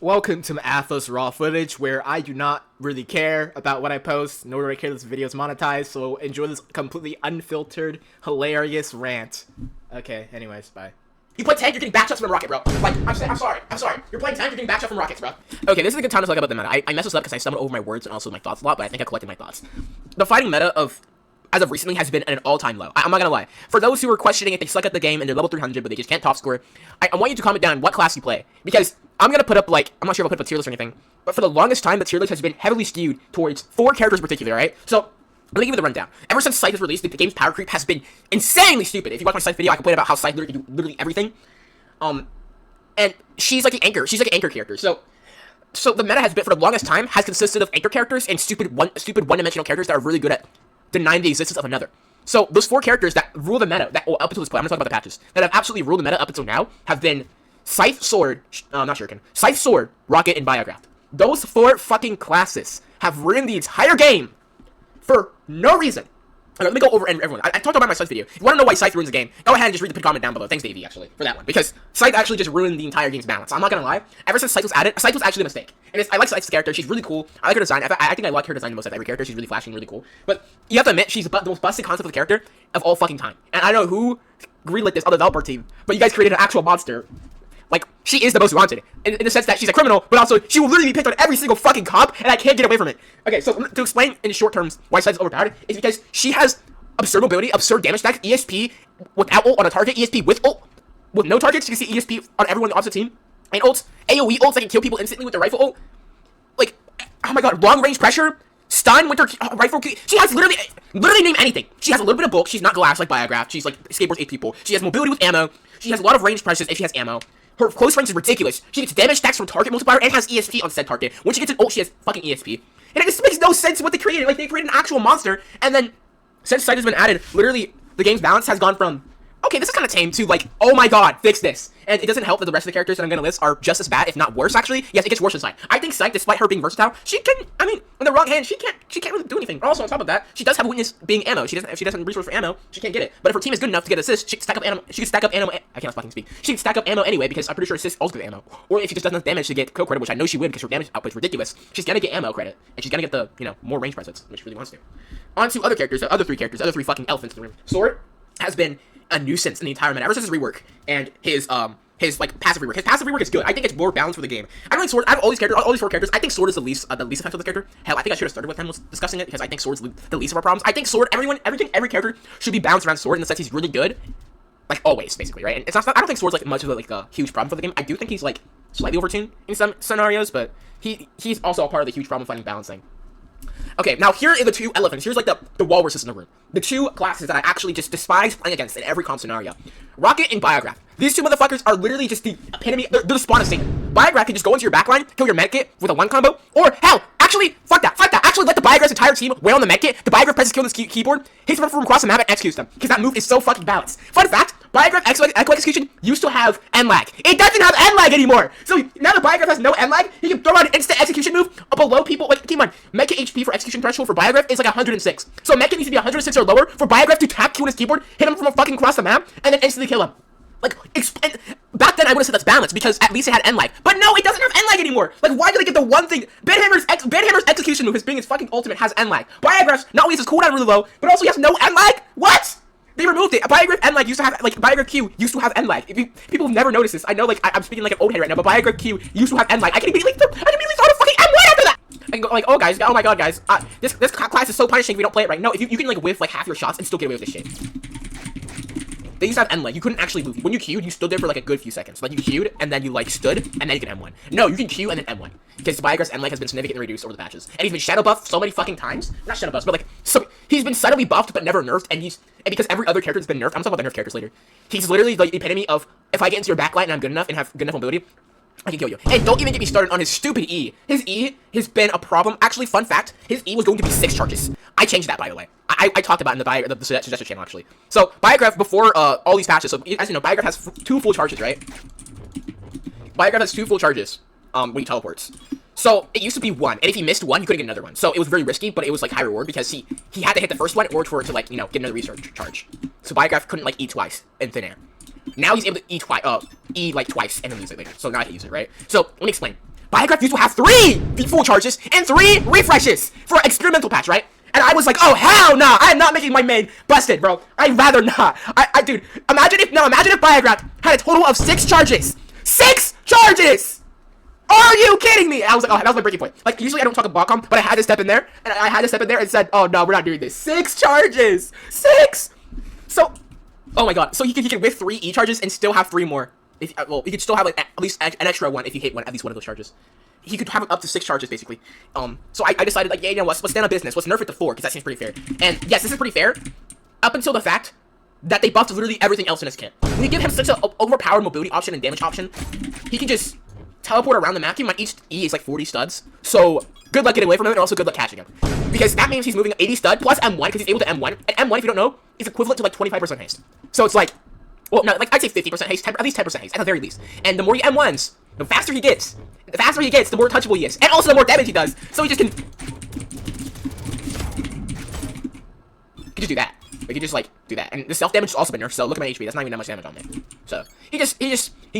Welcome to Athlos raw footage, where I do not really care about what I post, nor do I care this video is monetized, so enjoy this completely unfiltered, hilarious rant. Okay, anyways, bye. You play tank, you're getting backshots from a rocket, bro. Like, I'm sorry. You're playing tank, you're getting backshots from rockets, bro. Okay, this is a good time to talk about the meta. I mess this up because I stumbled over my words and also my thoughts a lot, but I think I collected my thoughts. The fighting meta as of recently, has been at an all-time low. I'm not gonna lie. For those who are questioning if they suck at the game and they're level 300, but they just can't top score, I want you to comment down what class you play. Because I'm gonna put up, like, I'm not sure if I'll put up a tier list or anything, but for the longest time, the tier list has been heavily skewed towards 4 characters in particular, right? So, let me give you the rundown. Ever since Scythe was released, the game's power creep has been insanely stupid. If you watch my Scythe video, I complain about how Scythe literally can do literally everything. And she's like an anchor. She's like an anchor character. So the meta has been, for the longest time, has consisted of anchor characters and stupid one-dimensional characters that are really good at denying the existence of another. So those 4 characters that rule the meta, up until this point, I'm gonna talk about the patches, that have absolutely ruled the meta up until now, have been Scythe, Sword, not Shuriken, Scythe, Sword, Rocket, and Biograft. Those 4 fucking classes have ruined the entire game for no reason. Okay, let me go over everyone. I talked about my Scythe video. If you want to know why Scythe ruins the game, go ahead and just read the comment down below. Thanks, Davey, actually, for that one. Because Scythe actually just ruined the entire game's balance. I'm not gonna lie. Ever since Scythe was added, Scythe was actually a mistake. And I like Scythe's character. She's really cool. I like her design. I think I like her design the most of every character. She's really flashy and really cool. But you have to admit, she's the most busted concept of the character of all fucking time. And I don't know who greenlit this other developer team, but you guys created an actual monster. Like, she is the most wanted, in the sense that she's a criminal, but also, she will literally be picked on every single fucking comp, and I can't get away from it. Okay, so to explain in short terms why Scythe is overpowered, is because she has absurd mobility, absurd damage stacks, ESP without ult on a target, ESP with ult, with no targets, you can see ESP on everyone on the opposite team, and ults, AoE ults that can kill people instantly with the rifle ult, like, oh my god, long range pressure, stun with her rifle, she has literally name anything. She has a little bit of bulk, she's not glass like Biograft, she's like Skateboard's 8 people, she has mobility with ammo, she has a lot of range pressures if she has ammo. Her close range is ridiculous. She gets damage stacks from target multiplier and has ESP on said target. When she gets an ult, she has fucking ESP. And it just makes no sense what they created. Like, they created an actual monster, and then since Scythe has been added, literally, the game's balance has gone from, okay, this is kind of tame, to like, oh my god, fix this. And it doesn't help that the rest of the characters that I'm going to list are just as bad, if not worse, actually. Yes, it gets worse with Scythe. I think Scythe, despite her being versatile, she can, I mean, in the wrong hand, she can't really do anything. Also, on top of that, she does have a weakness being ammo. If she doesn't have resource for ammo, she can't get it. But if her team is good enough to get assists, she can stack up ammo. I can't fucking speak. She can stack up ammo anyway, because I'm pretty sure assists also get ammo. Or if she just does enough damage to get kill credit, which I know she would, because her damage output is ridiculous, she's gonna get ammo credit. And she's gonna get the, more range presence, which she really wants to. On to other characters, the other 3 characters, the other 3 fucking elephants in the room. Sword has been a nuisance in the entire meta ever since his rework and his like passive rework. His passive rework is good. I think it's more balanced for the game. I don't like Sword. I have all these 4 characters. I think Sword is the least effective of the character. Hell, I think I should have started with him discussing it because I think Sword's the least of our problems. I think Sword, every character should be balanced around Sword in the sense he's really good, like always, basically, right? And it's not. I don't think Sword's like much of a huge problem for the game. I do think he's like slightly overtuned in some scenarios, but he's also a part of the huge problem finding balancing. Okay, now here are the 2 elephants. Here's like the walruses in the room. The 2 classes that I actually just despise playing against in every comp scenario. Rocket and Biograft. These 2 motherfuckers are literally just the epitome. They're the spawn of Satan. Biograft can just go into your backline, kill your medkit with a 1 combo, or hell, actually, fuck that. Actually, let the Biograft's entire team wail on the medkit. The Biograft presses kill on the keyboard, hits them from across the map and executes them, because that move is so fucking balanced. Fun fact, Biograft Echo Execution used to have end lag. It doesn't have end lag anymore. So now the Biograft has no end lag, he can throw out an instant execution move below people. Like, keep in mind, medkit HP for execution threshold for Biograft is like 106. So medkit needs to be 106 or lower for Biograft to tap Q on his keyboard, hit him from fucking across the map, and then instantly kill him. Like, back then I would have said that's balanced because at least it had end lag. But no, it doesn't have end lag anymore. Like, why did they get the one thing? Ben Hammer's execution move, his being his fucking ultimate, has end lag. Biograph's not only is his cooldown really low, but also he has no end lag? What? They removed it. Biograft end lag used to have, like, Biograft Q used to have end lag. People have never noticed this. I know, like, I'm speaking like an old head right now, but Biograft Q used to have end lag. I can immediately throw the fucking M1 after that! I can go, like, oh my god, guys, this class is so punishing if we don't play it right. No, if you can, like, whiff, like, half your shots and still get away with this shit. They used to have end lag. You couldn't actually move. When you queued, you stood there for like a good few seconds. Like you queued, and then you like stood, and then you can M1. No, you can queue and then M1. Because Biograft's end lag has been significantly reduced over the patches. And he's been shadow buffed so many fucking times. Not shadow buffs, but like, so he's been subtly buffed but never nerfed, and because every other character has been nerfed, I'm talking about the nerf characters later. He's literally like the epitome of, if I get into your backline and I'm good enough and have good enough mobility, I can kill you. And don't even get me started on his stupid E. His E has been a problem. Actually, fun fact, his E was going to be 6 charges. I changed that, by the way. I talked about it in the suggestion channel, actually. So, Biograft, before all these patches, so as you know, Biograft has 2 full charges, right? Biograft has 2 full charges when he teleports. So, it used to be 1, and if he missed 1, you couldn't get another one. So, it was very risky, but it was, like, high reward, because he had to hit the first one in order for it to, like, get another research charge. So, Biograft couldn't, like, E twice in thin air. Now he's able to E like twice, and then use it later. So now I can use it, right? So, let me explain. Biograft used to have 3 full charges and 3 refreshes for experimental patch, right? And I was like, oh hell nah, I'm not making my main busted, bro. I'd rather not. Dude, imagine if Biograft had a total of 6 charges. 6 charges! Are you kidding me? I was like, oh, that was my breaking point. Like, usually I don't talk about botcom, but I had to step in there, and said, oh no, we're not doing this. 6 charges! 6! So, oh my god, so he could whiff 3 E charges and still have 3 more. If, well, he could still have like at least an extra 1 if you hit at least one of those charges. He could have up to 6 charges, basically. So I decided, like, yeah, you know, let's stand on business. Let's nerf it to 4, because that seems pretty fair. And yes, this is pretty fair, up until the fact that they buffed literally everything else in his kit. When you give him such an overpowered mobility option and damage option, he can just teleport around the map. Each E is like 40 studs. So good luck getting away from him, and also good luck catching him. Because that means he's moving 80 stud plus M1, because he's able to M1. And M1, if you don't know, is equivalent to like 25% haste. So it's like, well, no, like I'd say 50% haste, at least 10% haste, at the very least. And the more he M1s, the faster he gets. The faster he gets, the more touchable he is. And also the more damage he does. So he just can just do that. We can just like do that. And the self-damage has also been nerfed, so look at my HP. That's not even that much damage on there. So he's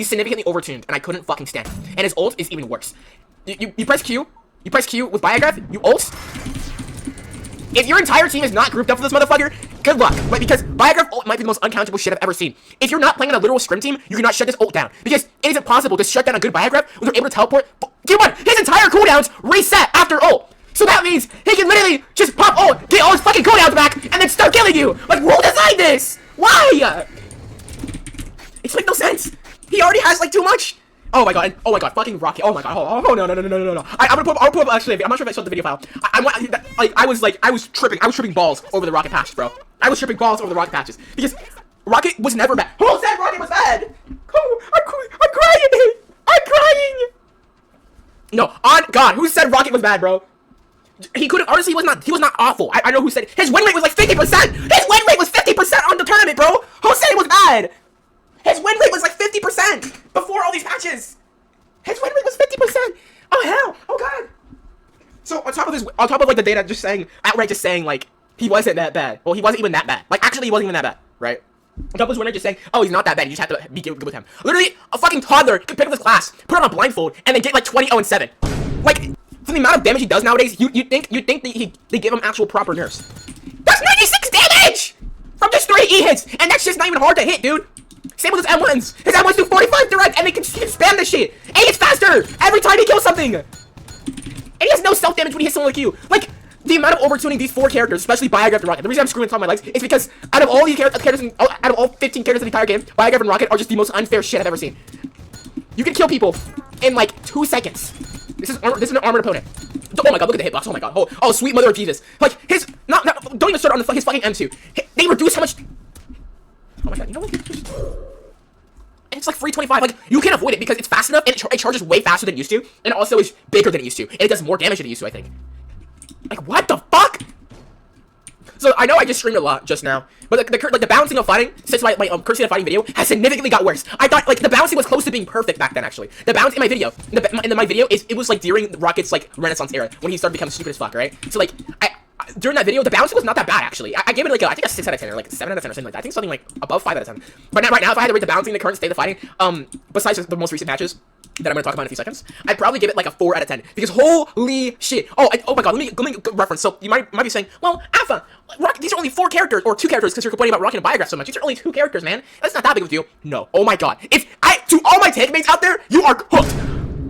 significantly overtuned, and I couldn't fucking stand him. And his ult is even worse. You press Q with Biograft, you ult. If your entire team is not grouped up for this motherfucker, good luck. But because Biograft ult might be the most uncountable shit I've ever seen. If you're not playing on a literal scrim team, you cannot shut this ult down. Because it isn't possible to shut down a good Biograft when they're able to teleport. Dude, what? His entire cooldowns reset after ult. So that means he can literally just pop ult, get all his fucking cooldowns back, and then start killing you! Like, who designed this? Why? It's like no sense. He already has like too much. Oh my god, fucking Rocket. Oh my god, oh no. I'll put up actually, I'm not sure if I showed the video file. I was tripping balls over the Rocket patch, bro. I was tripping balls over the Rocket patches. Because Rocket was never bad. Who said Rocket was bad? Oh, I'm crying! No, on God, who said Rocket was bad, bro? He couldn't, honestly, he was not awful. I know who said it. His win rate was like 50%! His win rate was 50% on the tournament, bro! Who said it was bad? His win rate was like 50% before all these patches! His win rate was 50%! Oh hell! Oh god! So on top of like the data outright just saying like, he wasn't that bad. Well, he wasn't even that bad. Like, actually, he wasn't even that bad, right? On top of his win rate just saying, oh, he's not that bad, you just have to be good with him. Literally, a fucking toddler could pick up this class, put on a blindfold, and then get like 20-0-7. Like, for the amount of damage he does nowadays, you'd think they give him actual proper nerfs. That's 96 damage! From just 3 E hits! And that's just not even hard to hit, dude! Same with his M1s! His M1s do 45 direct, and he can spam this shit! And it's faster! Every time he kills something! And he has no self-damage when he hits someone like you! Like, the amount of overtuning these 4 characters, especially Biograft and Rocket, the reason I'm screwing on my legs is because out of all these characters, out of all 15 characters in the entire game, Biograft and Rocket are just the most unfair shit I've ever seen. You can kill people in like 2 seconds. This is an armored opponent. Oh my god, look at the hitbox. Oh my god. Oh, sweet mother of Jesus. Like, don't even start on his fucking M2. They reduce how much. Oh my god, you know what? It's like 325. Like, you can't avoid it because it's fast enough and it charges way faster than it used to. And it also is bigger than it used to. And it does more damage than it used to, I think. Like, what the fuck? So, I know I just streamed a lot just now, but the balancing of fighting, since my cursing of fighting video, has significantly got worse. I thought, like, the balancing was close to being perfect back then, actually. The balance in my video, my video, it was, like, during Rocket's, like, Renaissance era, when he started becoming stupid as fuck, right? So, like, during that video, the balancing was not that bad, actually. I gave it, like, I think a 6 out of 10, or, like, 7 out of 10, or something like that. I think something, like, above 5 out of 10. But right now, if I had to rate the balancing in the current state of fighting, besides the most recent patches, that I'm gonna talk about in a few seconds, I'd probably give it like a 4 out of 10 because holy shit! Oh my god, let me reference. So you might be saying, well, Alpha, these are only 4 characters or 2 characters because you're complaining about Rocket and Biograft so much. These are only 2 characters, man. That's not that big of a deal. No. Oh my god. To all my take mates out there, you are hooked.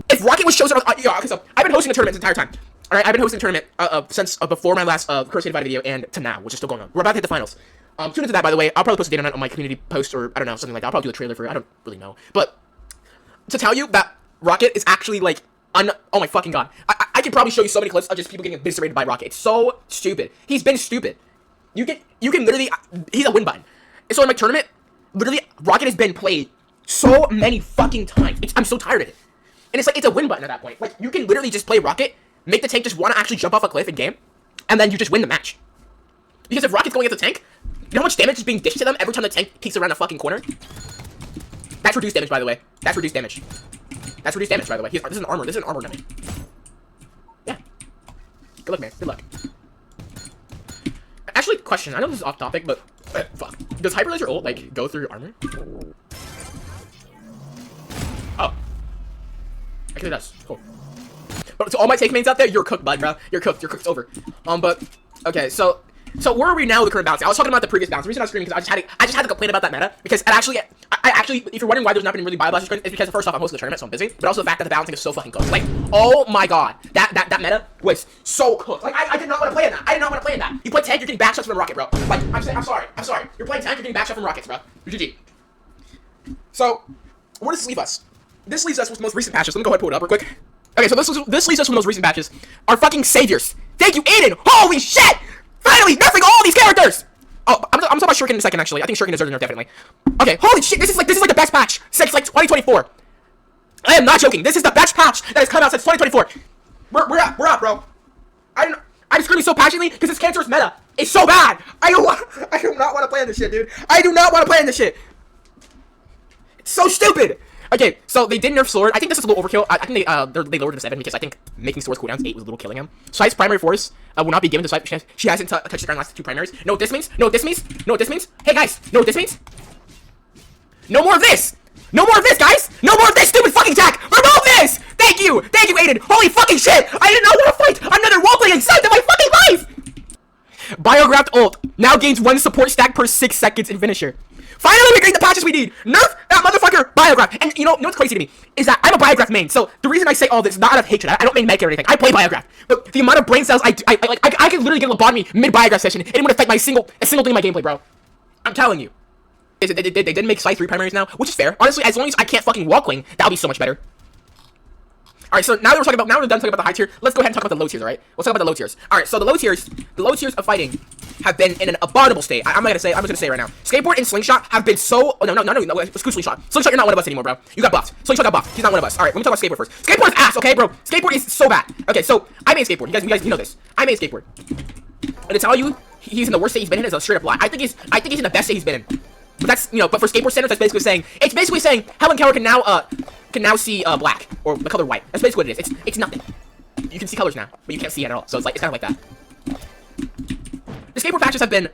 If Rocket was chosen, yeah. Okay, so I've been hosting the tournament this entire time. All right, I've been hosting the tournament since before my last Curse Divided video and to now, which is still going on. We're about to hit the finals. Tune into that, by the way. I'll probably post a date on my community post or I don't know, something like that. I'll probably do a trailer for it. I don't really know, but to tell you that Rocket is actually like oh my fucking god. I can probably show you so many clips of just people getting eviscerated by Rocket. It's so stupid. He's been stupid. You can literally, he's a win button. So in my tournament, literally, Rocket has been played so many fucking times. I'm so tired of it. And it's like, it's a win button at that point. Like, you can literally just play Rocket, make the tank just want to actually jump off a cliff in game, and then you just win the match. Because if Rocket's going against the tank, you know how much damage is being dished to them every time the tank peeks around a fucking corner? That's reduced damage, by the way. That's reduced damage. That's reduced damage, by the way. This is an armor. This is an armor dummy. Yeah. Good luck, man. Good luck. Actually, question. I know this is off topic, but fuck. Does Hyper Laser ult like go through your armor? Oh. Actually, it does. Cool. But to all my take mains out there, you're cooked, bud, bro. You're cooked. You're cooked. It's over. But okay, so where are we now with the current balance? I was talking about the previous balance. The reason I was screaming because I just had to complain about that meta because it actually, I actually, if you're wondering why there's not been really Biograft screens, it's because first off I'm hosting the tournament, so I'm busy. But also the fact that the balancing is so fucking cooked. Like, oh my god, that meta was so cooked. Like, I did not want to play in that. I did not want to play in that. You play tank, you're getting backshots from a rocket, bro. Like, I'm sorry. You're playing tank, you're getting backshots from rockets, bro. GG. So, where does this leave us? This leaves us with the most recent patches. Let me go ahead and pull it up real quick. Okay, so this leaves us with the most recent patches. Our fucking saviors. Thank you, Aiden. Holy shit! Finally, nerfing all these characters! Oh, I'm talking about Shuriken in a second, actually. I think Shuriken deserves a nerf, definitely. Okay, holy shit, this is like the best patch since, like, 2024. I am not joking. This is the best patch that has come out since 2024. We're up, bro. I'm screaming so passionately because this cancerous meta is so bad. I do not want to play in this shit, dude. I do not want to play in this shit. It's so stupid. Okay, so they did nerf Sword. I think this is a little overkill. I think they lowered it to 7 because I think making Sword's cooldowns 8 was a little killing him. Scythe's primary force will not be given to Scythe. She hasn't touched the ground last 2 primaries. Know what this means? Know what this means? Know what this means? Hey guys, know what this means? No more of this! No more of this, guys! No more of this stupid fucking attack! Remove this! Thank you, Aiden! Holy fucking shit! I did not want to fight another role-playing Scythe in my fucking life! Biograft ult now gains 1 support stack per 6 seconds in finisher. Finally, we're getting the patches we need. Nerf that motherfucker, Biograft. And you know what's crazy to me is that I'm a Biograft main. So the reason I say all this is not out of hatred. I don't main Mega or anything. I play Biograft. But the amount of brain cells I could literally get a lobotomy mid Biograft session, and it would affect a single thing in my gameplay, bro. I'm telling you. They didn't make Scythe 3 primaries now, which is fair. Honestly, as long as I can't fucking wall cling, that'll be so much better. Alright, so now we're done talking about the high tier. Let's go ahead and talk about the low tiers, alright? Let's talk about the low tiers. Alright, so the low tiers of fighting have been in an abominable state. I'm just gonna say right now. Skateboard and Slingshot have been so no, screw Slingshot. Slingshot, you're not one of us anymore, bro. You got buffed. Slingshot got buffed. He's not one of us. Alright, let me talk about Skateboard first. Skateboard is ass, okay, bro? Skateboard is so bad. Okay, so I made Skateboard. You guys know this. I made Skateboard. And to tell you, he's in the worst state he's been in is a straight up lie. I think he's in the best state he's been in. But that's but for Skateboard standards, that's basically saying Helen Keller can now see black or the color white. That's basically what it is. It's nothing. You can see colors now, but you can't see it at all. So it's kind of like that. The Skateboard patches have been,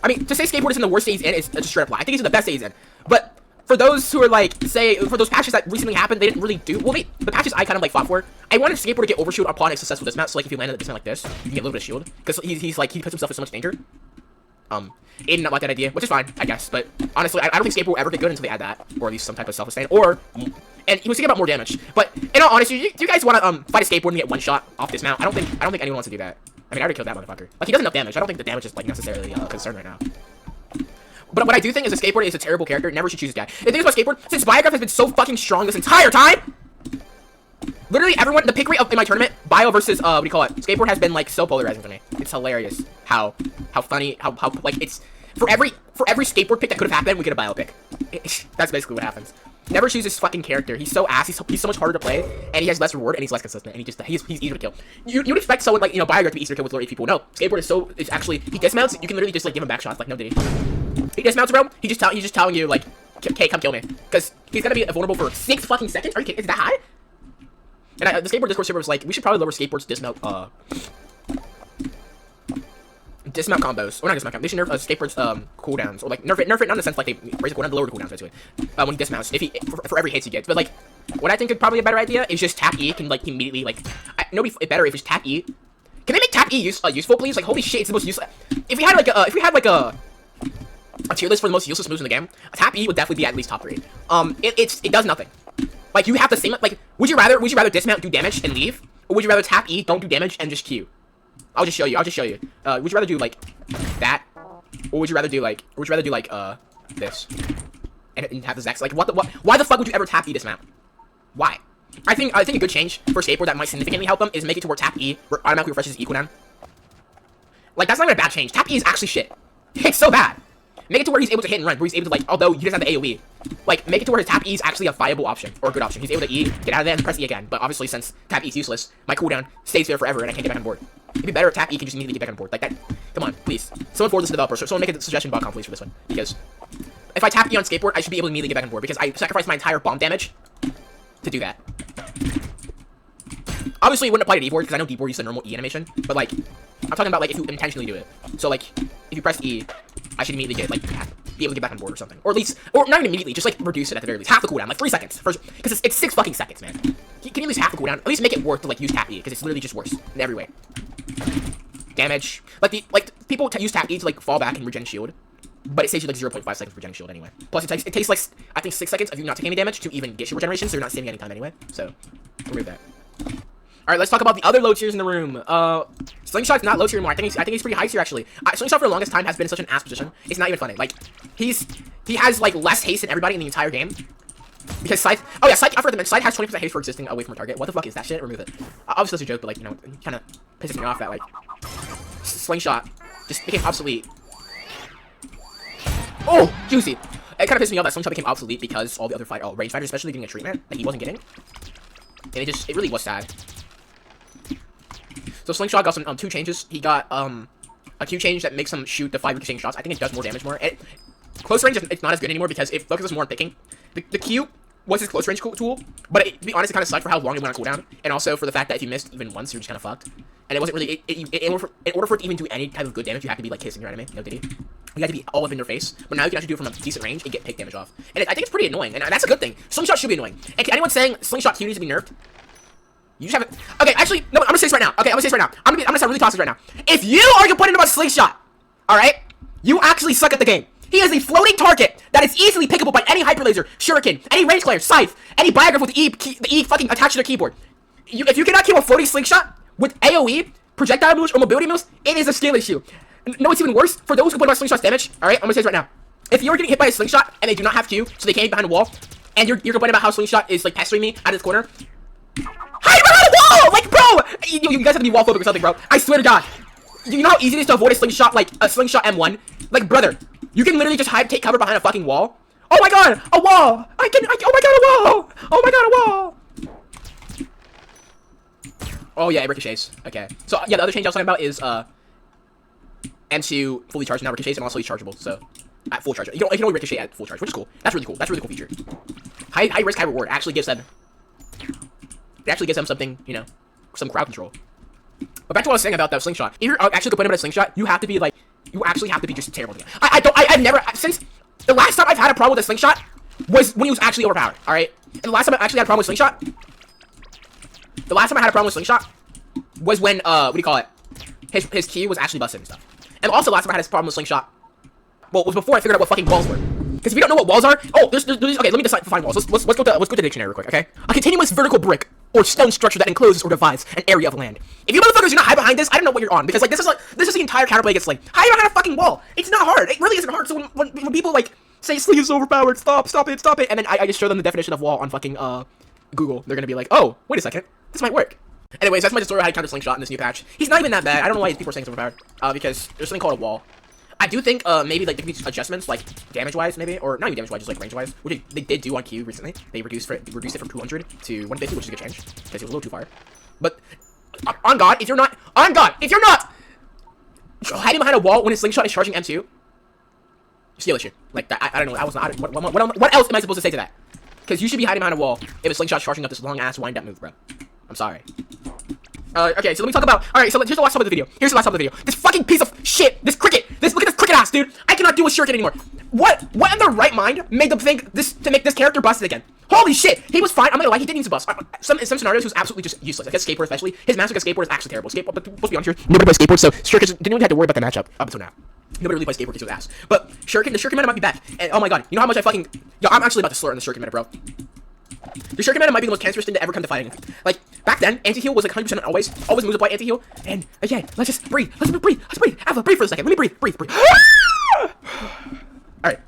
I mean, to say Skateboard is in the worst state he's in is just straight up lie. I think he's in the best state he's in. But for those who are like, for those patches that recently happened, they didn't really do well. The patches I kind of like fought for. I wanted Skateboard to get overshield upon a successful dismount. So like if you landed a dismount like this, you can get a little bit of shield because he puts himself in so much danger. Aiden not like that idea, which is fine, I guess. But honestly, I don't think Skateboard will ever get good until they add that, or at least some type of self-sustain, and he was thinking about more damage. But in all honesty, do you guys want to fight a Skateboard and get one shot off this mount? I don't think anyone wants to do that. I mean, I already killed that motherfucker. Like, he does enough damage. I don't think the damage is like necessarily a concern right now. But what I do think is a Skateboard is a terrible character. Never should choose this guy. The thing is about Skateboard, since Biograft has been so fucking strong this entire time, literally everyone, the pick rate in my tournament, Bio versus Skateboard has been like so polarizing for me. It's hilarious how funny, how like it's for every Skateboard pick that could have happened, we get a Bio pick. That's basically what happens. Never choose this fucking character. He's so ass. He's so much harder to play, and he has less reward, and he's less consistent, and he's easier to kill. You'd expect someone like Biograft to be easier to kill with lower HP people. No, Skateboard is actually he dismounts. You can literally just like give him back shots. Like no did he dismounts, bro. He's just telling you like, okay, come kill me, because he's gonna be vulnerable for 6 fucking seconds. Are you kidding? Is that high? And the Skateboard Discord server was like, we should probably lower Skateboard's dismount combos, or not dismount combos. They should nerf Skateboard's cooldowns, or like nerf it not in the sense like they raise the cooldown, lower the cooldowns basically. When he dismounts, for every hit he gets. But like, what I think is probably a better idea is just tap E can like immediately like nobody better if it's tap E. Can they make tap E useful, please? Like holy shit, it's the most useless. If we had like a tier list for the most useless moves in the game, tap E would definitely be at least top 3. It does nothing. Like you have the same like would you rather dismount, do damage, and leave, or would you rather tap E, don't do damage, and just Q? I'll just show you. Would you rather do like that, or would you rather do like this and have the Zex? Like why the fuck would you ever tap E dismount? Why? I think a good change for Skateboard that might significantly help them is make it to where tap E automatically refreshes equal down. Like that's not even a bad change. Tap E is actually shit. It's so bad. Make it to where he's able to hit and run, where he's able to like, although he doesn't have the AoE, like make it to where his tap E is actually a viable option or a good option. He's able to E, get out of there, and press E again. But obviously, since tap E is useless, my cooldown stays there forever, and I can't get back on board. It'd be better if tap E can just immediately get back on board like that. Come on, please. Someone forward this developer. So someone make a suggestion bot please for this one, because if I tap E on Skateboard, I should be able to immediately get back on board because I sacrificed my entire bomb damage to do that. Obviously, it wouldn't apply to D-board because I know D-board uses a normal E animation, but like, I'm talking about like if you intentionally do it. So like, if you press E, I should immediately get like be able to get back on board or something. Or at least, or not even immediately, just like reduce it at the very least. Half the cooldown, like 3 seconds. First, because it's 6 fucking seconds, man. Can you at least half the cooldown? At least make it worth to like use tap E, because it's literally just worse in every way. Damage. People use tap E to like fall back and regen shield. But it saves you like 0.5 seconds for regen shield anyway. Plus it takes like, I think 6 seconds of you not taking any damage to even get your regeneration, so you're not saving any time anyway. So, remove that. Alright, let's talk about the other low tiers in the room. Slingshot's not low tier anymore. I think he's pretty high tier actually. Slingshot for the longest time has been in such an ass position. It's not even funny. Like, he has like less haste than everybody in the entire game. Because Scythe, oh yeah, Scythe, I forgot to mention, Scythe has 20% haste for existing away from a target. What the fuck is that shit? Remove it. Obviously that's a joke, but like, you know, it kind of pisses me off that like, Slingshot just became obsolete. Oh, juicy. It kind of pissed me off that Slingshot became obsolete because all the other range fighters, especially getting a treatment that he wasn't getting. And it really was sad. So Slingshot got some 2 changes. He got a Q change that makes him shoot the 5 ricocheting shots. I think it does more damage more. Close range, it's not as good anymore because it focuses more on picking. The Q was his close range tool, but to be honest, it kind of sucked for how long it went on cooldown, and also for the fact that if you missed even once, you're just kind of fucked. And it wasn't really, in order for it to even do any type of good damage, you have to be like kissing your enemy. No diddy. You have to be all up in their face. But now you can actually do it from a decent range and get pick damage off. And I think it's pretty annoying, and that's a good thing. Slingshot should be annoying. And anyone saying Slingshot Q needs to be nerfed, you just haven't. Okay, actually, no, I'm gonna say this right now. Okay, I'm gonna say this right now. I'm gonna sound really toxic right now. If you are complaining about Slingshot, all right, you actually suck at the game. He is a floating target that is easily pickable by any hyper laser, Shuriken, any range player, Scythe, any Biograft with the E fucking attached to their keyboard. If you cannot kill a floating Slingshot with AOE, projectile moves, or mobility moves, it is a skill issue. No, it's even worse for those who complain about Slingshot's damage. All right, I'm gonna say this right now. If you're getting hit by a Slingshot and they do not have Q, so they can't get behind a wall, and you're complaining about how Slingshot is like pestering me out of this corner, hide behind a wall! Like, bro, you guys have to be wall phobic or something, bro. I swear to God. You know how easy it is to avoid a Slingshot, like a Slingshot M1? Like, brother, you can literally just take cover behind a fucking wall. Oh my God, a wall! Oh my God, a wall! Oh my God, a wall! Oh yeah, it ricochets. Okay. So yeah, the other change I was talking about is M2 fully charged now ricochets, and also he's chargeable. So at full charge, you can only ricochet at full charge, which is cool. That's really cool. That's a really cool feature. High risk, high reward actually gives them. It actually gives them something, you know, some crowd control. But back to what I was saying about that Slingshot. If you're actually complaining about a Slingshot, you have to be like, you actually have to be just terrible. I've never, since the last time I've had a problem with a Slingshot was when he was actually overpowered. All right, and the last time I actually had a problem with Slingshot. The last time I had a problem with Slingshot was when, what do you call it? His key was actually busted and stuff. And also last time I had this problem with Slingshot, well, it was before I figured out what fucking walls were. Because if you don't know what walls are, oh, there's okay, let me define walls. Let's go to the dictionary real quick, okay? A continuous vertical brick or stone structure that encloses or divides an area of land. If you motherfuckers do not hide behind this, I don't know what you're on. Because like this is the entire counterplay against Sling. Hide behind a fucking wall. It's not hard. It really isn't hard. So when people like say Sling is overpowered, stop it, and then I just show them the definition of wall on fucking Google, they're gonna be like, oh, wait a second, this might work. Anyways, that's my tutorial how to counter Slingshot in this new patch. He's not even that bad. I don't know why people are saying he's overpowered. Because there's something called a wall. I do think maybe like there could be adjustments like damage-wise maybe, or not even damage-wise, just like range-wise, which they did do on Q recently. They reduced it from 200 to 150, which is a good change because it was a little too far. But on God, if you're not hiding behind a wall when his Slingshot is charging M2, skill issue. Like that, I don't know. What else am I supposed to say to that? Because you should be hiding behind a wall if a Slingshot's charging up this long-ass wind-up move, bro. I'm sorry. Okay, so let me talk about. Alright, so here's the last part of the video. Here's the last part of the video. This fucking piece of shit. This cricket. Look at this cricket ass, dude. I cannot do a Shuriken anymore. What in their right mind made them think to make this character busted again? Holy shit. He was fine. I'm gonna lie, he didn't use a bust. In some scenarios, he was absolutely just useless. Like, Skateboard especially. His master Skateboard is actually terrible. Skateboard, but let's be honest here. Nobody plays Skateboard, so Shuriken didn't even have to worry about the matchup up until now. Nobody really plays Skateboard because he was ass. But Shuriken, the Shuriken meta might be back. And oh my God, you know how much I fucking. Yo, I'm actually about to slur on the Shuriken meta, bro. The Shuriken meta might be the most cancerous thing to ever come to fighting. Like, back then, anti-heal was like 100% always moves up by anti-heal. And, yeah, let's just breathe. Let's breathe. Alpha, breathe for a second. Let me breathe. Alright.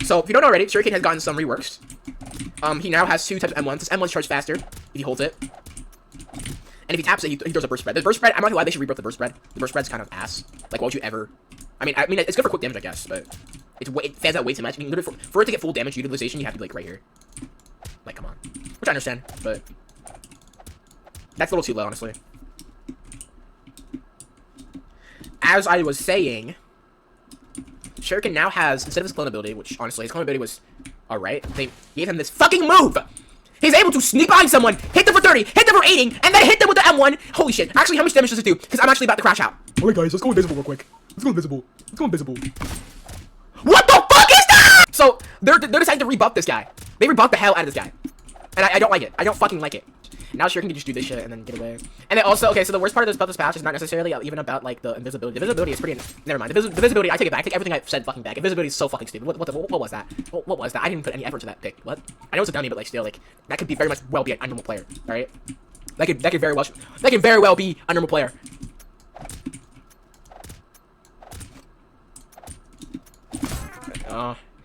So, if you don't know already, Shuriken has gotten some reworks. He now has 2 types of M1s. This M1's charged faster if he holds it. And if he taps it, he throws a burst spread. The burst spread, I'm not gonna lie, they should rebuff the burst spread. The burst spread's kind of ass. Like, why would you ever... I mean, it's good for quick damage, I guess, but... It fans out way too much. I mean, for it to get full damage utilization, you have to be, like, right here. Like, come on. Which I understand, but... That's a little too low, honestly. As I was saying... Shuriken now has, instead of his clone ability, which, honestly, his clone ability was... Alright, they gave him this fucking move! He's able to sneak behind someone, hit them for 30, hit them for 80, and then hit them with the M1! Holy shit. Actually, how much damage does it do? Because I'm actually about to crash out. Alright guys, let's go invisible real quick. Let's go invisible. What So they're deciding to rebuff this guy. They rebuff the hell out of this guy, and I don't like it. I don't fucking like it. Now Shuriken can just do this shit and then get away. And then also, okay, so the worst part of this patch is not necessarily even about like the invisibility. The visibility is pretty. Never mind. The visibility, I take it back. I take everything I've said fucking back. Invisibility is so fucking stupid. What was that? What was that? I didn't put any effort to that pick. What? I know it's a dummy, but like still, like that could be very much well be an unnormal player. All right. That could very well be a normal player.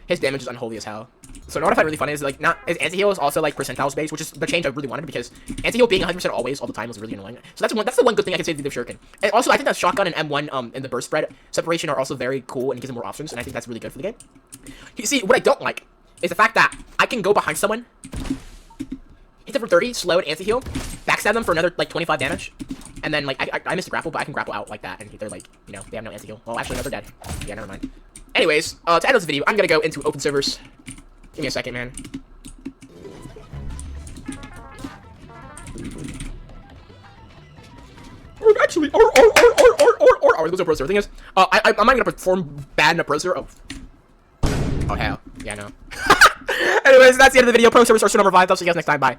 His damage is unholy as hell. So what I find really funny is like his anti-heal is also like percentiles based, which is the change I really wanted because anti-heal being 100% always all the time was really annoying. So that's the one good thing I can say to the Shuriken. And also I think that shotgun and M1 and the burst spread separation are also very cool and gives him more options, and I think that's really good for the game. You see, what I don't like is the fact that I can go behind someone, hit them for 30, slow and anti-heal, backstab them for another like 25 damage, and then like I missed a grapple, but I can grapple out like that, and they're like, you know, they have no anti-heal. Well, actually, no, they're dead. Yeah, never mind. Anyways, to end this video, I'm gonna go into open servers. Give me a second, man. Actually, those are pro server. The thing is, I'm not gonna perform bad in a pro server. Oh hell, yeah, no. Anyways, that's the end of the video. Pro servers are number 5. I'll see you guys next time. Bye.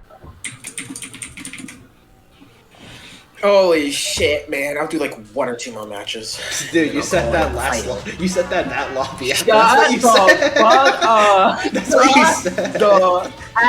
Holy shit, man! I'll do like 1 or 2 more matches. Dude, you said that last lobby. You said that lobby. Yeah, that's what you said. That's what you said. I